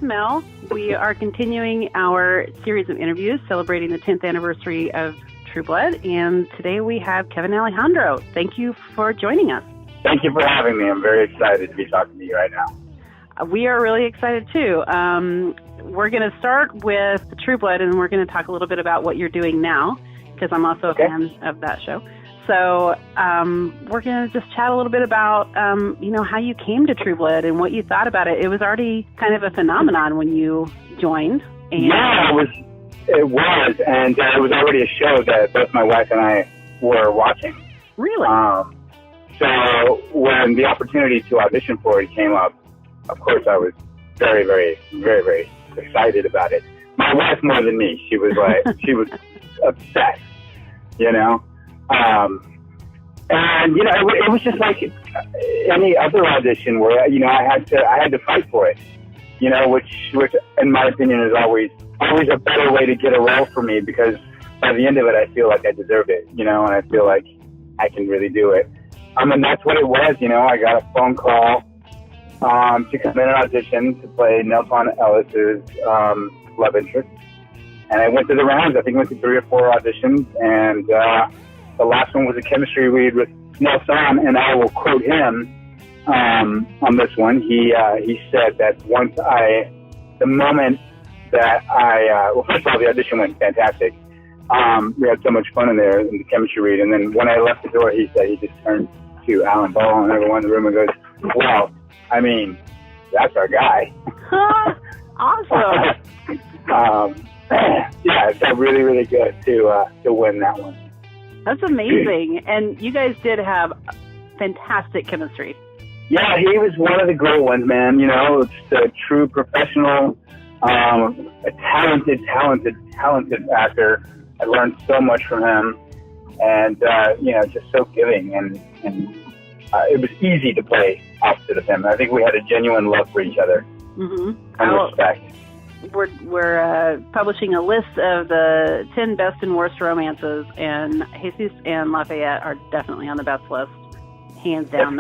Mel. We are continuing our series of interviews celebrating the 10th anniversary of True Blood, and today we have Kevin and Alejandro. Thank you for joining us. Thank you for having me. I'm very excited to be talking to you right now. We are really excited too. We're going to start with True Blood, and we're going to talk a little bit about what you're doing now, because I'm also a fan of that show. So we're going to just chat a little bit about, how you came to True Blood and what you thought about it. It was already kind of a phenomenon when you joined. And yeah, it was, and it was already a show that both my wife and I were watching. Really? So when the opportunity to audition for it came up, of course I was very, very, very, very excited about it. My wife more than me. She was she was obsessed, it was just like any other audition where, I had to fight for it, which in my opinion is always a better way to get a role for me, because by the end of it, I feel like I deserve it, and I feel like I can really do it. And that's what it was, I got a phone call to come in and audition to play Nelsan Ellis's love interest. And I went through the rounds. I think I went through 3 or 4 auditions, and the last one was a chemistry read with Nelsan, and I will quote him on this one. He said that the moment that first of all, the audition went fantastic. We had so much fun in there in the chemistry read, and then when I left the door, he said he just turned to Alan Ball and everyone in the room and goes, "Wow, I mean, that's our guy." Awesome. Yeah, it felt really, really good to win that one. That's amazing. And you guys did have fantastic chemistry. Yeah, he was one of the great ones, man. It's a true professional, a talented actor. I learned so much from him, and just so giving, and it was easy to play opposite of him. I think we had a genuine love for each other and respect. We're publishing a list of the 10 best and worst romances, and Jesus and Lafayette are definitely on the best list, hands down.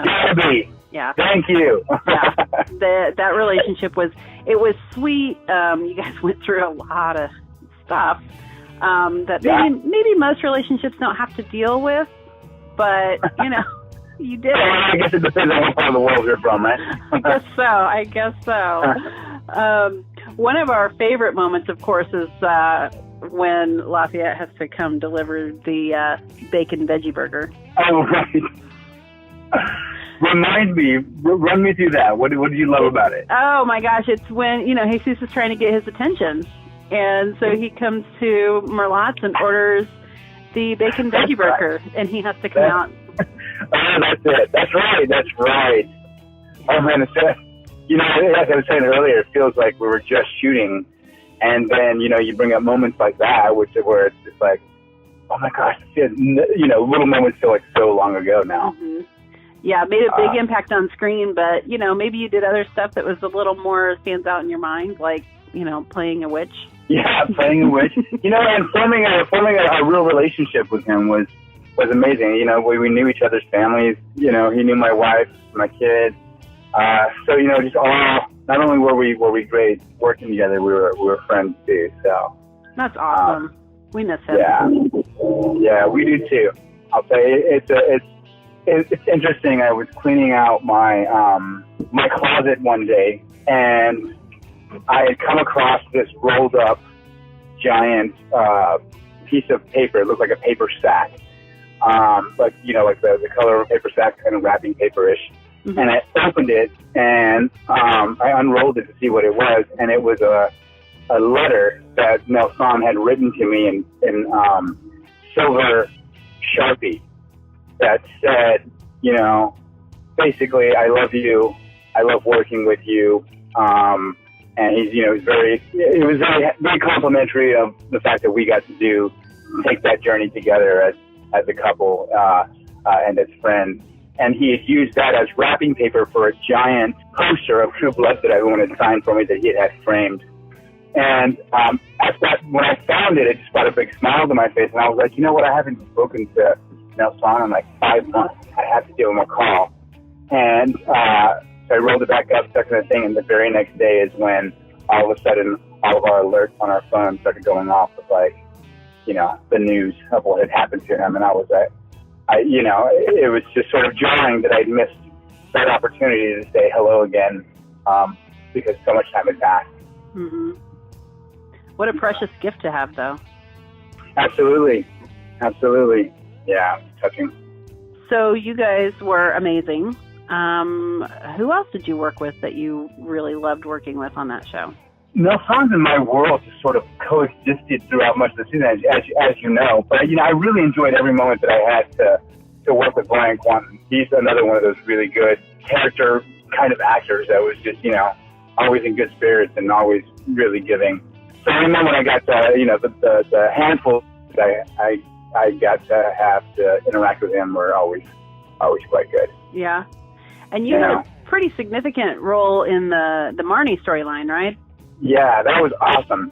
Yeah. Thank you. Yeah. That relationship was sweet. You guys went through a lot of stuff that maybe most relationships don't have to deal with, but you did. I guess it depends on what part of the world you're from, right? I guess so. One of our favorite moments, of course, is when Lafayette has to come deliver the bacon veggie burger. Oh, right. Run me through that. What did you love about it? Oh, my gosh. It's when, Jesus is trying to get his attention. And so he comes to Merlotte's and orders the bacon veggie burger, and he has to come out. Oh, that's it. That's right. Oh, man, it's like I was saying earlier, it feels like we were just shooting, and then, you bring up moments like that, where it's just like, oh my gosh, little moments feel like so long ago now. Mm-hmm. Yeah, it made a big impact on screen, but, maybe you did other stuff that was a little more stands out in your mind, like, playing a witch. Yeah, playing a witch. And forming a real relationship with him was amazing. We knew each other's families. He knew my wife, my kids. So just all, not only were we great working together, we were friends too. So that's awesome. We miss him. Yeah, we do too. I'll say it's interesting. I was cleaning out my my closet one day, and I had come across this rolled up giant piece of paper. It looked like a paper sack, but like the color of a paper sack, kind of wrapping paperish. Mm-hmm. And I opened it, and I unrolled it to see what it was, and it was a letter that Nelsan had written to me in silver Sharpie that said, basically, I love you, I love working with you, and it was very complimentary of the fact that we got to take that journey together as a couple and as friends. And he had used that as wrapping paper for a giant poster of True Blood that everyone had signed for me that he had framed. And when I found it, it just brought a big smile to my face. And I was like, you know what? I haven't spoken to Nelsan in like 5 months. I have to give him a call. And so I rolled it back up, stuck in the thing, and the very next day is when all of a sudden, all of our alerts on our phone started going off with the news of what had happened to him. And I was it was just sort of jarring that I'd missed that opportunity to say hello again, because so much time had passed. Mm-hmm. What a precious gift to have, though. Absolutely. Yeah, touching. So you guys were amazing. Who else did you work with that you really loved working with on that show? Nelsan's and my world just sort of coexisted throughout much of the season, as you know. But I really enjoyed every moment that I had to work with Brian Quanten. He's another one of those really good character kind of actors that was just always in good spirits and always really giving. So I remember when I got the handful that I got to have to interact with him were always quite good. Yeah, and you had a pretty significant role in the Marnie storyline, right? Yeah, that was awesome.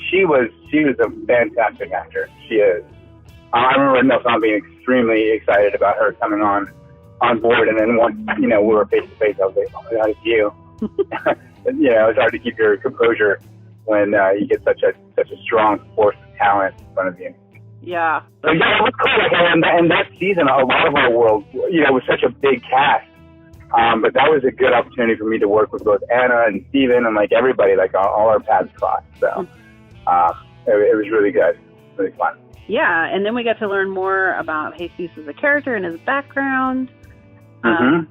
She was a fantastic actor. She is. I remember Nelsan being extremely excited about her coming on board, and then once we were face to face, I was like, oh my God, it's you. It's hard to keep your composure when you get such a strong force of talent in front of you. Yeah. So yeah, it was cool. And that season, a lot of our world, was such a big cast. But that was a good opportunity for me to work with both Anna and Steven and everybody, all our paths crossed. So it was really good, really fun. Yeah, and then we got to learn more about Jesus as a character and his background. And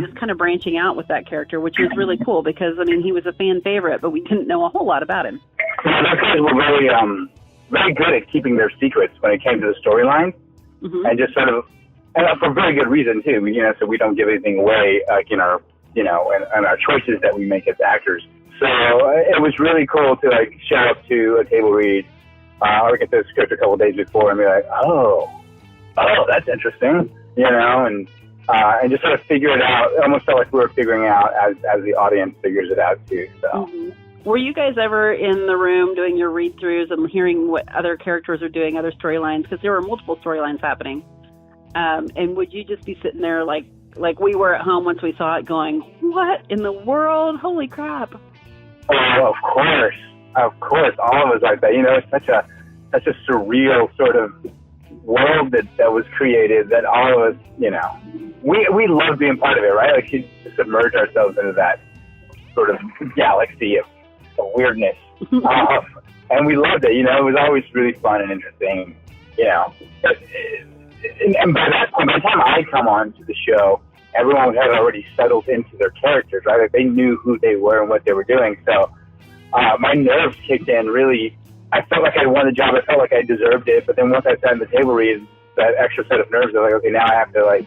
just kind of branching out with that character, which was really cool because, he was a fan favorite, but we didn't know a whole lot about him. Yeah, those guys were very good at keeping their secrets when it came to the storyline, and just sort of, and for very good reason too, so we don't give anything away, in our, and our choices that we make as actors. So it was really cool to show up to a table read, or get the script a couple of days before and be like, oh, that's interesting, and just sort of figure it out. It almost felt like we were figuring it out as the audience figures it out too. So. Were you guys ever in the room doing your read-throughs and hearing what other characters are doing, other storylines? Because there were multiple storylines happening. And would you just be sitting there like we were at home once we saw it going, what in the world? Holy crap. Oh, of course. All of us like that. It's such a surreal sort of world that was created that all of us, we love being part of it, right? To submerge ourselves into that sort of galaxy of weirdness. And we loved it, it was always really fun and interesting, and by that point, by the time I come on to the show, everyone had already settled into their characters, right? They knew who they were and what they were doing. So my nerves kicked in really. I felt like I won the job. I felt like I deserved it. But then once I sat in the table read, that extra set of nerves, I was like, okay, now I have to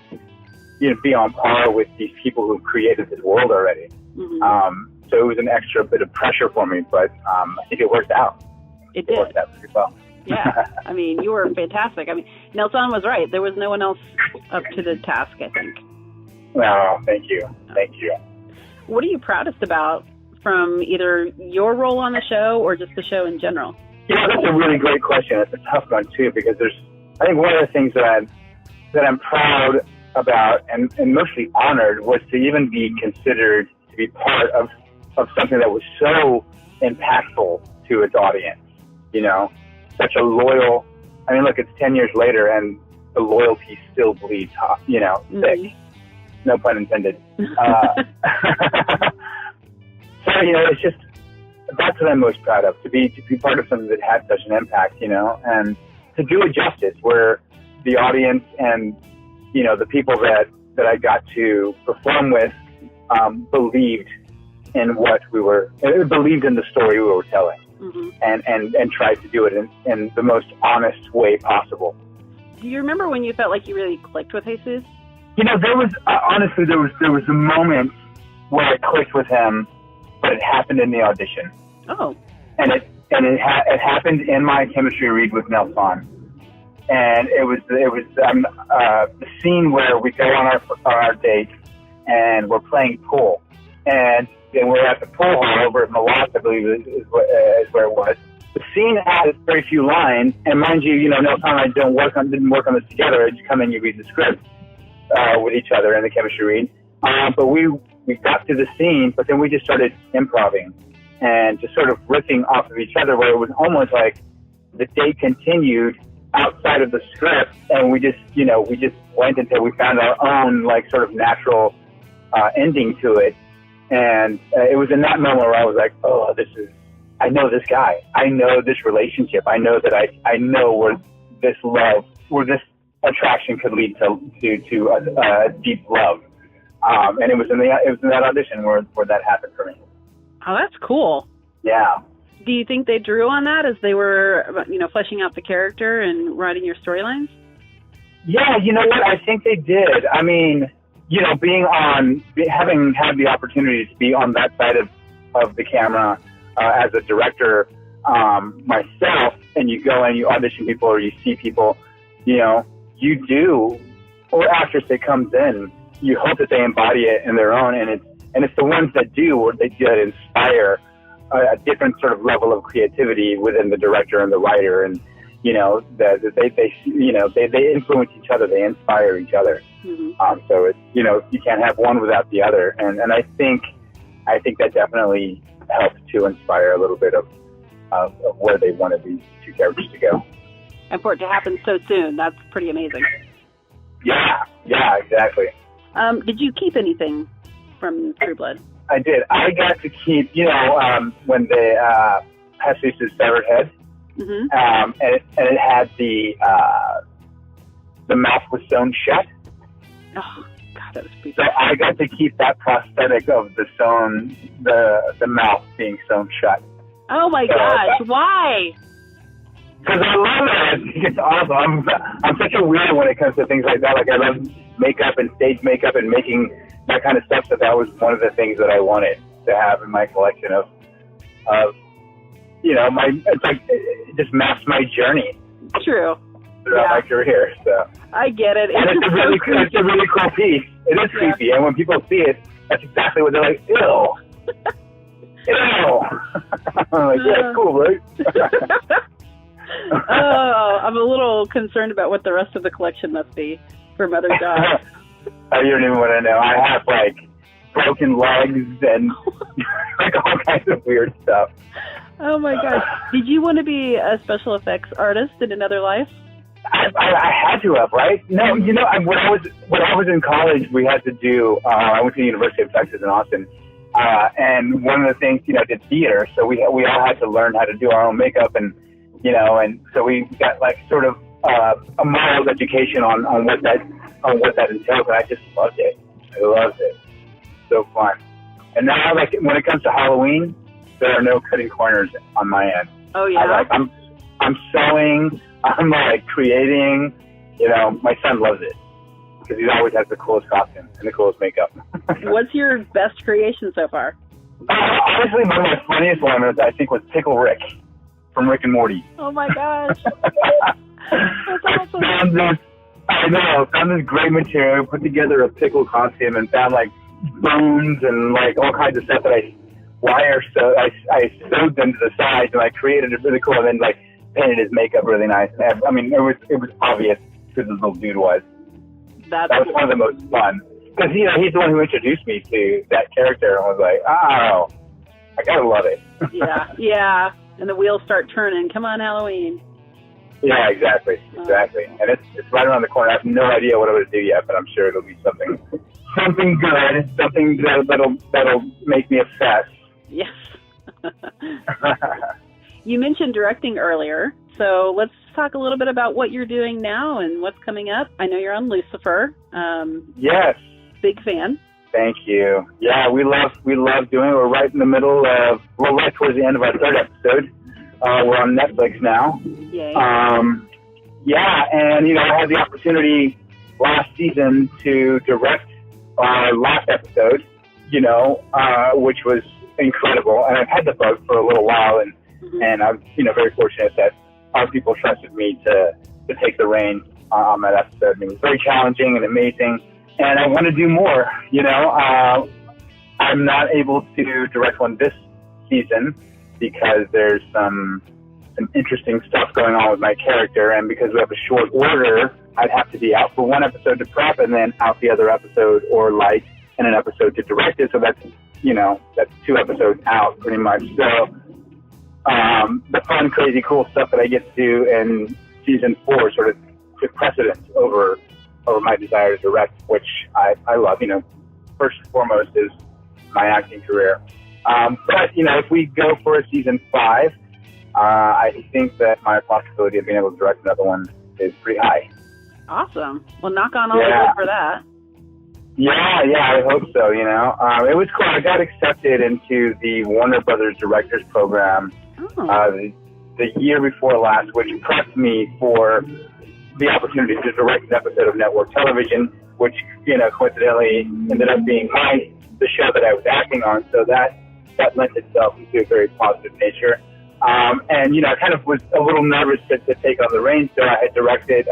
be on par with these people who created this world already. So it was an extra bit of pressure for me, but I think it worked out. It did. It worked out pretty well. Yeah, you were fantastic. Nelsan was right. There was no one else up to the task, I think. Well, thank you. What are you proudest about from either your role on the show or just the show in general? That's a really great question. It's a tough one, too, because I think one of the things that I'm proud about and mostly honored was to even be considered to be part of something that was so impactful to its audience, such a loyal, look, it's 10 years later and the loyalty still bleeds, thick. No pun intended. So, it's just, that's what I'm most proud of, to be part of something that had such an impact, and to do it justice, where the audience and, the people that I got to perform with believed in believed in the story we were telling, and tried to do it in the most honest way possible. Do you remember when you felt like you really clicked with Jesus? There was, honestly, there was a moment where I clicked with him, but it happened in the audition. Oh. And it happened in my chemistry read with Nelsan. And it was the scene where we go on our date and we're playing pool. And we're at the pool hall over at Malat, I believe is where it was. The scene has very few lines, and mind you, Nelsan and I didn't work on this together. You come in, you read the script with each other in the chemistry read. But we got to the scene, but then we just started improvising. and just sort of riffing off of each other, where it was almost like the day continued outside of the script, and we just went until we found our own like sort of natural ending to it. And it was in that moment where I was like, oh, I know this guy, I know this relationship, I know that I know where this attraction could lead to a deep love. And it was in that audition where that happened for me. Oh, that's cool. Yeah. Do you think they drew on that as they were, fleshing out the character and writing your storylines? Yeah, you know what? I think they did. I mean, having had the opportunity to be on that side of the camera as a director myself, and you go and you audition people or you see people, you do, or actress that comes in, you hope that they embody it in their own, and it's the ones that do, where they do inspire a different sort of level of creativity within the director and the writer, and they influence each other, they inspire each other. Mm-hmm. So it's you can't have one without the other, and I think that definitely helps to inspire a little bit of where they wanted these two characters to go. And for it to happen so soon, that's pretty amazing. Yeah, exactly. Did you keep anything from True Blood? I did. I got to keep, when they Jesus' severed head, mm-hmm. And it had the mouth was sewn shut. Oh God, that was creepy. So I got to keep that prosthetic of the mouth being sewn shut. Oh my gosh, why? Because I love it. I think it's awesome. I'm such a weirdo when it comes to things like that. Like, I love makeup and stage makeup and making that kind of stuff. So that was one of the things that I wanted to have in my collection of it's like, it just maps my journey. True. Throughout my career. So I get it. And it's a really cool piece. It is creepy. And when people see it, that's exactly what they're like, ew. Ew. I'm like, yeah, cool, right? Oh, I'm a little concerned about what the rest of the collection must be for Mother Dogs. Oh, you don't even want to know. I have like broken legs and like all kinds of weird stuff. Oh my gosh! Did you want to be a special effects artist in another life? I had to have, right? No, when I was in college, we had to do. I went to the University of Texas in Austin, and one of the things, I did theater, so we all had to learn how to do our own makeup, and so we got like sort of a mild education on what that entails, and I just loved it. I loved it. So fun. And now, like, when it comes to Halloween, there are no cutting corners on my end. Oh yeah. I'm sewing. I'm like creating. My son loves it because he always has the coolest costume and the coolest makeup. What's your best creation so far? Honestly, one of my funniest ones I think was Pickle Rick from Rick and Morty. Oh my gosh. That's awesome. Found this great material, put together a pickle costume, and found like bones and like all kinds of stuff that I sewed them to the sides, and I created it really cool, and then like painted his makeup really nice. And I mean, it was obvious who this little dude was. That was one of the most fun, because he's the one who introduced me to that character, and I was like, oh, I gotta love it. Yeah, and the wheels start turning. Come on, Halloween. Yeah, exactly. And it's right around the corner. I have no idea what I'm going to do yet, but I'm sure it'll be something good, something that'll make me obsessed. Yes. You mentioned directing earlier, so let's talk a little bit about what you're doing now and what's coming up. I know you're on Lucifer. Yes. Big fan. Thank you. Yeah, we love doing it. We're right in the middle of, we're right towards the end of our third episode. We're on Netflix now. Yay. Yeah, and I had the opportunity last season to direct our last episode, which was incredible. And I've had the bug for a little while, and I'm very fortunate that our people trusted me to take the reins on that episode. And it was very challenging and amazing, and I want to do more. I'm not able to direct one this season because there's some interesting stuff going on with my character, and because we have a short order, I'd have to be out for one episode to prep and then out the other episode, or light and an episode to direct it. So that's that's 2 episodes out pretty much. So the fun, crazy, cool stuff that I get to do in season 4 sort of took precedence over my desire to direct, which I love. First and foremost is my acting career. But if we go for a season 5, I think that my possibility of being able to direct another one is pretty high. Awesome. Well, knock on all the wood for that. Yeah, I hope so. It was cool. I got accepted into the Warner Brothers Directors Program the year before last, which prepped me for the opportunity to direct an episode of network television, which coincidentally ended up being the show that I was acting on. So that lent itself to a very positive nature. And I kind of was a little nervous to take on the reins. So I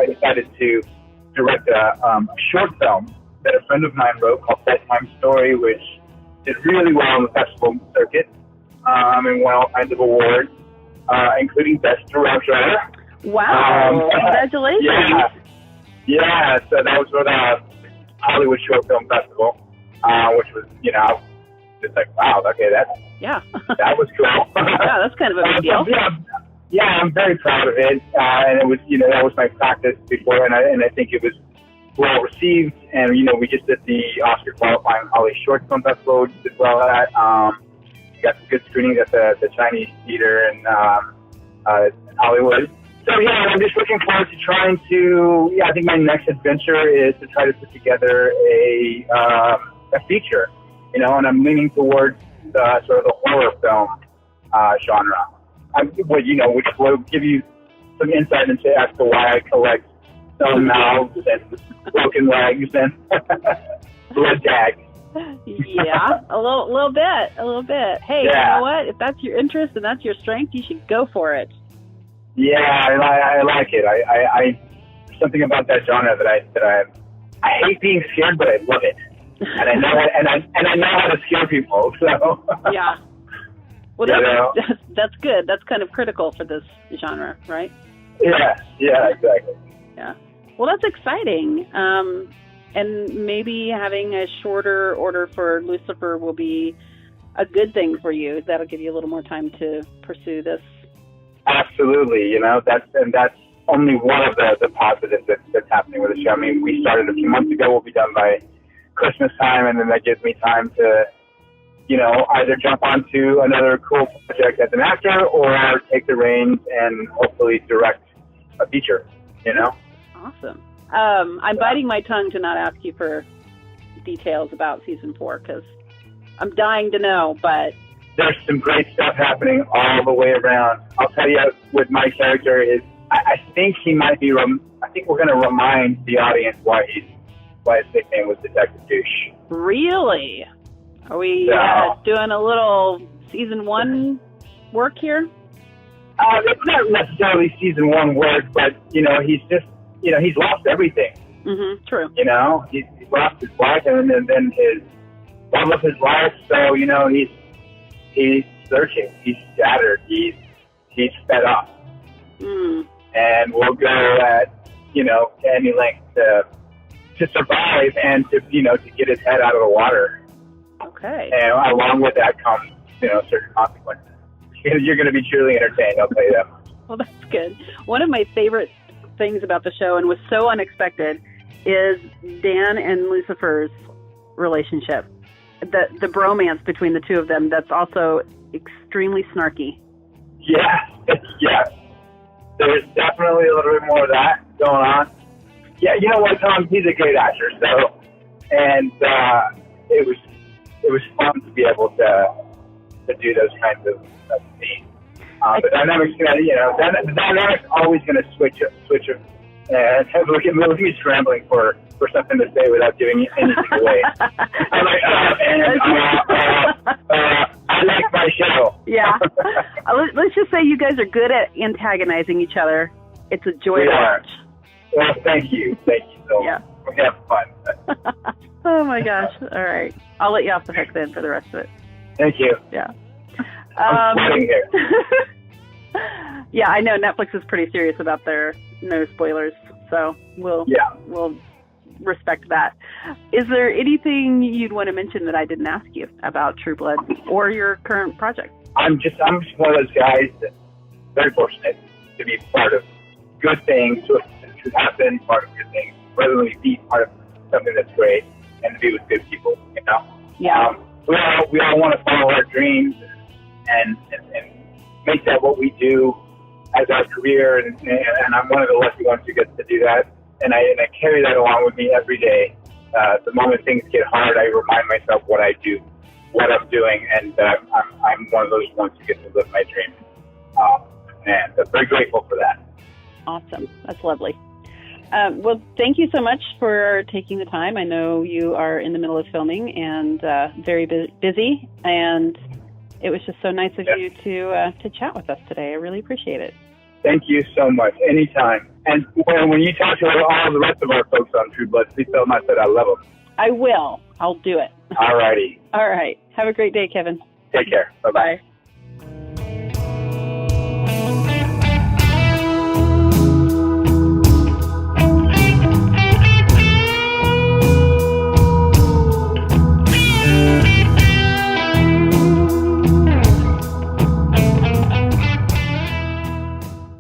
decided to direct a short film that a friend of mine wrote called Bedtime Story, which did really well on the festival circuit and won all kinds of awards, including Best Director. Wow! Congratulations! Yeah. So that was for the Hollywood Short Film Festival, which was, just like, wow, okay, that was cool. Yeah, that's kind of a big deal. Yeah, I'm very proud of it, and it was, that was my practice before, and I think it was well received. And we just did the Oscar qualifying Hollywood Short Film Festival, which did well at. We got some good screenings at the Chinese Theater in Hollywood. So I'm just looking forward to trying to. I think my next adventure is to try to put together a feature. And I'm leaning towards sort of the horror film genre. Which will give you some insight into as to why I collect stone mouths and broken legs and blood tags. Yeah, a little bit. Hey, you know what? If that's your interest and that's your strength, you should go for it. Yeah, I like it. I something about that genre that I hate being scared, but I love it, and I know how to scare people. So yeah. Well, that's good. That's kind of critical for this genre, right? Yeah, exactly. Yeah. Well, that's exciting. And maybe having a shorter order for Lucifer will be a good thing for you. That'll give you a little more time to pursue this. Absolutely. That's only one of the positives that's happening with the show. I mean, we started a few months ago. We'll be done by Christmas time, and then that gives me time to either jump onto another cool project as an actor or take the reins and hopefully direct a feature, Awesome. I'm biting my tongue to not ask you for details about season 4 because I'm dying to know, but... There's some great stuff happening all the way around. I'll tell you, with my character, I think he might be... I think we're going to remind the audience why his nickname was Detective Douche. Really? Are we doing a little season 1 work here? It's not necessarily season 1 work, but, he's just, he's lost everything. Mm-hmm, true. He's lost his wife and then his love of his life. So, he's searching. He's shattered. He's fed up. Mm. And we'll go at, to any length to survive and to get his head out of the water. Okay. And along with that comes, certain consequences. You're going to be truly entertained, I'll tell you that much. Well, that's good. One of my favorite things about the show, and was so unexpected, is Dan and Lucifer's relationship. The bromance between the two of them that's also extremely snarky. Yeah. There's definitely a little bit more of that going on. Yeah, you know what, Tom? He's a great actor, so, and it was fun to be able to do those kinds of scenes. The dynamics, the dynamics always going to switch and look at me scrambling for something to say without giving anything away. I'm like, I like my show. Yeah. Let's just say you guys are good at antagonizing each other. It's a joy to watch. Well, thank you so much. We have fun. Oh my gosh. All right. I'll let you off the hook then for the rest of it. Thank you. Yeah. I'm sweating here. Yeah, I know Netflix is pretty serious about their no spoilers, so we'll respect that. Is there anything you'd want to mention that I didn't ask you about True Blood or your current project? I'm just one of those guys that's very fortunate to be part of good things, to happen, part of good things, rather than be part of something that's great, and to be with good people, you know? Yeah. We all want to follow our dreams and make that what we do as our career, and I'm one of the lucky ones who gets to do that, and I carry that along with me every day. The moment things get hard, I remind myself what I do, what I'm doing, and I'm one of those ones who gets to live my dreams. And I'm very grateful for that. Awesome. That's lovely. Well, thank you so much for taking the time. I know you are in the middle of filming and very busy, and it was just so nice of you to chat with us today. I really appreciate it. Thank you so much. Anytime. And when you talk to all the rest of our folks on True Blood, please tell them I said I love them. I will. I'll do it. All righty. All right. Have a great day, Kevin. Take care. Bye-bye. Bye.